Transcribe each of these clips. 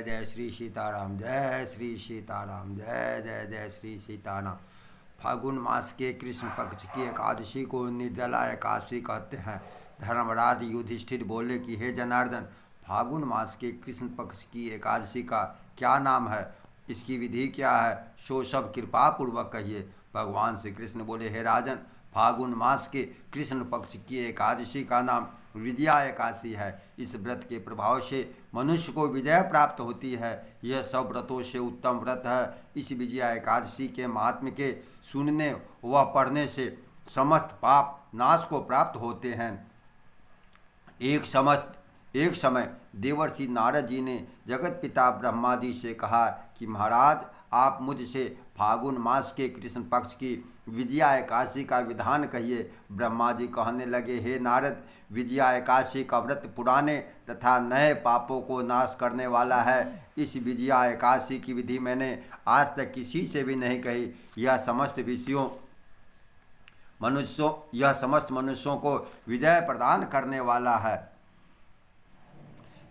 जय जय श्री सीताराम, जय श्री सीताराम, जय जय जय श्री सीताराम। फागुन मास के कृष्ण पक्ष की एकादशी को निर्जला एकादशी कहते हैं। धर्मराज युधिष्ठिर बोले कि हे जनार्दन, फागुन मास के कृष्ण पक्ष की एकादशी का क्या नाम है, इसकी विधि क्या है, सो सब कृपा पूर्वक कहिए। भगवान श्री कृष्ण बोले, हे राजन, फागुन मास के कृष्ण पक्ष की एकादशी का नाम विजया एकादशी है। इस व्रत के प्रभाव से मनुष्य को विजय प्राप्त होती है। यह सब व्रतों से उत्तम व्रत है। इस विजया एकादशी के महात्म्य के सुनने व पढ़ने से समस्त पाप नाश को प्राप्त होते हैं। एक समय देवर्षि नारद जी ने जगत पिता ब्रह्मा जी से कहा कि महाराज, आप मुझसे फागुन मास के कृष्ण पक्ष की विजया एकादशी का विधान कहिए। ब्रह्मा जी कहने लगे, हे नारद, विजया एकादशी का व्रत पुराने तथा नए पापों को नाश करने वाला है। इस विजया एकादशी की विधि मैंने आज तक किसी से भी नहीं कही। यह समस्त मनुष्यों को विजय प्रदान करने वाला है।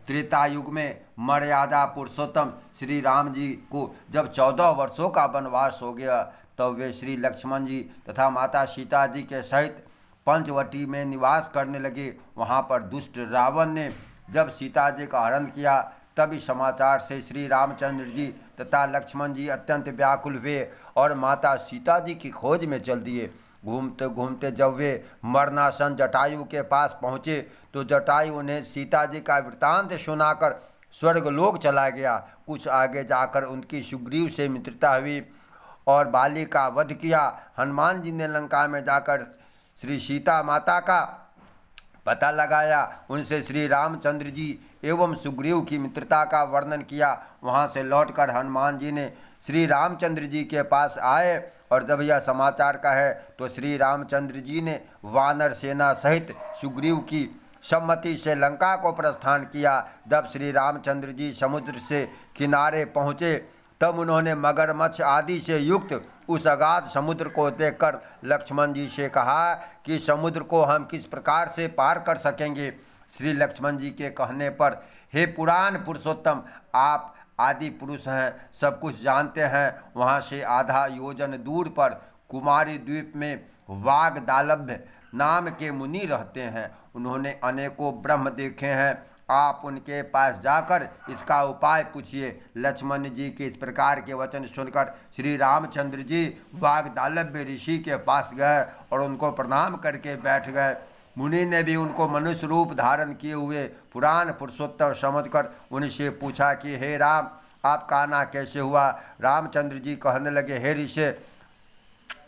त्रेता युग में मर्यादा पुरुषोत्तम श्री राम जी को जब 14 वर्षों का वनवास हो गया, तब वे श्री लक्ष्मण जी तथा माता सीता जी के सहित पंचवटी में निवास करने लगे। वहाँ पर दुष्ट रावण ने जब सीता जी का हरण किया, तब इस समाचार से श्री रामचंद्र जी तथा लक्ष्मण जी अत्यंत व्याकुल हुए और माता सीता जी की खोज में चल दिए। घूमते घूमते जब वे मरणासन जटायु के पास पहुँचे, तो जटायु उन्हें सीता जी का वृत्तांत सुनाकर स्वर्गलोक चला गया। कुछ आगे जाकर उनकी सुग्रीव से मित्रता हुई और बाली का वध किया। हनुमान जी ने लंका में जाकर श्री सीता माता का पता लगाया। उनसे श्री रामचंद्र जी एवं सुग्रीव की मित्रता का वर्णन किया। वहाँ से लौटकर हनुमान जी ने श्री रामचंद्र जी के पास आए और जब यह समाचार कहे, तो श्री रामचंद्र जी ने वानर सेना सहित सुग्रीव की सम्मति से लंका को प्रस्थान किया। जब श्री रामचंद्र जी समुद्र से किनारे पहुँचे, तब उन्होंने मगरमच्छ आदि से युक्त उस अगाध समुद्र को देखकर लक्ष्मण जी से कहा कि समुद्र को हम किस प्रकार से पार कर सकेंगे। श्री लक्ष्मण जी के कहने पर, हे पुराण पुरुषोत्तम, आप आदि पुरुष हैं, सब कुछ जानते हैं। वहाँ से आधा योजन दूर पर कुमारी द्वीप में वागदालभ्य नाम के मुनि रहते हैं। उन्होंने अनेकों ब्रह्म देखे हैं। आप उनके पास जाकर इसका उपाय पूछिए। लक्ष्मण जी के इस प्रकार के वचन सुनकर श्री रामचंद्र जी वागदालभ्य ऋषि के पास गए और उनको प्रणाम करके बैठ गए। मुनि ने भी उनको मनुष्य रूप धारण किए हुए पुराण पुरुषोत्तम समझकर उनसे पूछा कि हे राम, आपका आना कैसे हुआ। रामचंद्र जी कहने लगे, हे ऋषि,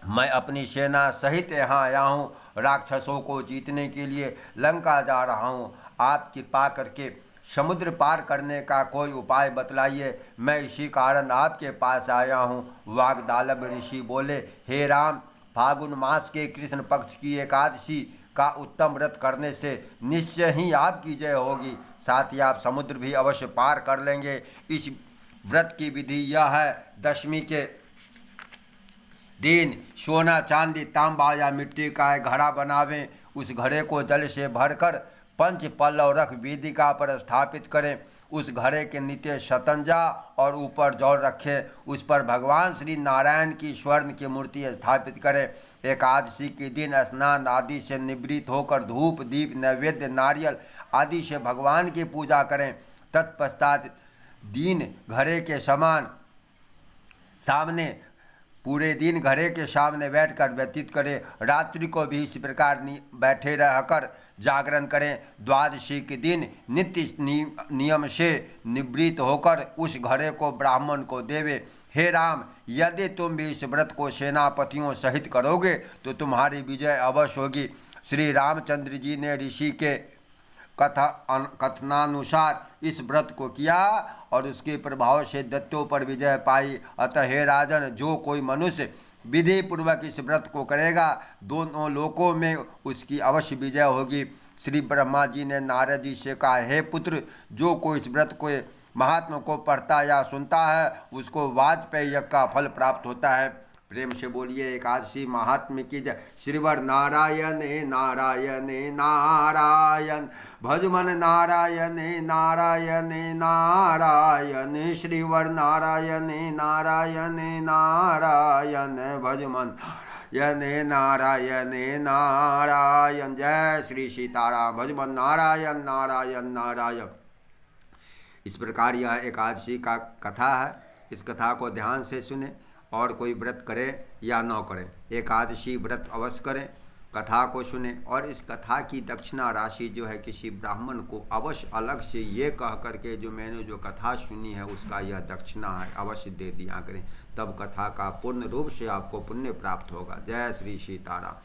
मैं अपनी सेना सहित यहाँ आया हूँ। राक्षसों को जीतने के लिए लंका जा रहा हूँ। आप कृपा करके समुद्र पार करने का कोई उपाय बतलाइए, मैं इसी कारण आपके पास आया हूँ। वागदालभ ऋषि बोले, हे राम, फागुन मास के कृष्ण पक्ष की एकादशी का उत्तम व्रत करने से निश्चय ही आपकी जय होगी। साथ ही आप समुद्र भी अवश्य पार कर लेंगे। इस व्रत की विधि यह है, दशमी के दिन सोना, चांदी, तांबा या मिट्टी का एक घड़ा बनावें। उस घड़े को जल से भरकर पंच पल्लव रख वेदिका पर स्थापित करें। उस घड़े के नीचे शतंजा और ऊपर जौ रखें। उस पर भगवान श्री नारायण की स्वर्ण की मूर्ति स्थापित करें। एकादशी के दिन स्नान आदि से निवृत्त होकर धूप, दीप, नैवेद्य, नारियल आदि से भगवान की पूजा करें। तत्पश्चात दिन घड़े के सामने पूरे दिन घड़े के सामने बैठकर व्यतीत करें। रात्रि को भी इस प्रकार बैठे रहकर जागरण करें। द्वादशी के दिन नित्य नियम से निवृत्त होकर उस घड़े को ब्राह्मण को देवे। हे राम, यदि तुम भी इस व्रत को सेनापतियों सहित करोगे तो तुम्हारी विजय अवश्य होगी। श्री रामचंद्र जी ने ऋषि के कथनानुसार इस व्रत को किया और उसके प्रभाव से दैत्यों पर विजय पाई। अतः हे राजन, जो कोई मनुष्य विधि पूर्वक इस व्रत को करेगा, दोनों लोकों में उसकी अवश्य विजय होगी। श्री ब्रह्मा जी ने नारद जी से कहा, हे पुत्र, जो कोई इस व्रत को महात्मा को पढ़ता या सुनता है, उसको वाजपेयी यज्ञ का फल प्राप्त होता है। प्रेम से बोलिए एकादशी महात्म्य की जय। श्रीवर नारायण नारायण नारायण, भजमन नारायण नारायण नारायण, श्रीवर नारायण नारायण नारायण, भजमन नारायण नारायण नारायण। जय श्री सीताराम। भजमन नारायण नारायण नारायण। इस प्रकार यह एकादशी का कथा है। इस कथा को ध्यान से सुने और कोई व्रत करे या न करे, एकादशी व्रत अवश्य करें, कथा को सुने और इस कथा की दक्षिणा राशि जो है किसी ब्राह्मण को अवश्य अलग से ये कह करके जो मैंने जो कथा सुनी है उसका यह दक्षिणा है अवश्य दे दिया करें, तब कथा का पूर्ण रूप से आपको पुण्य प्राप्त होगा। जय श्री सीताराम।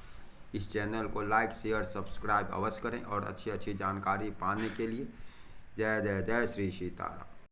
इस चैनल को लाइक शेयर सब्सक्राइब अवश्य करें और अच्छी अच्छी जानकारी पाने के लिए जय जय जय श्री सीताराम।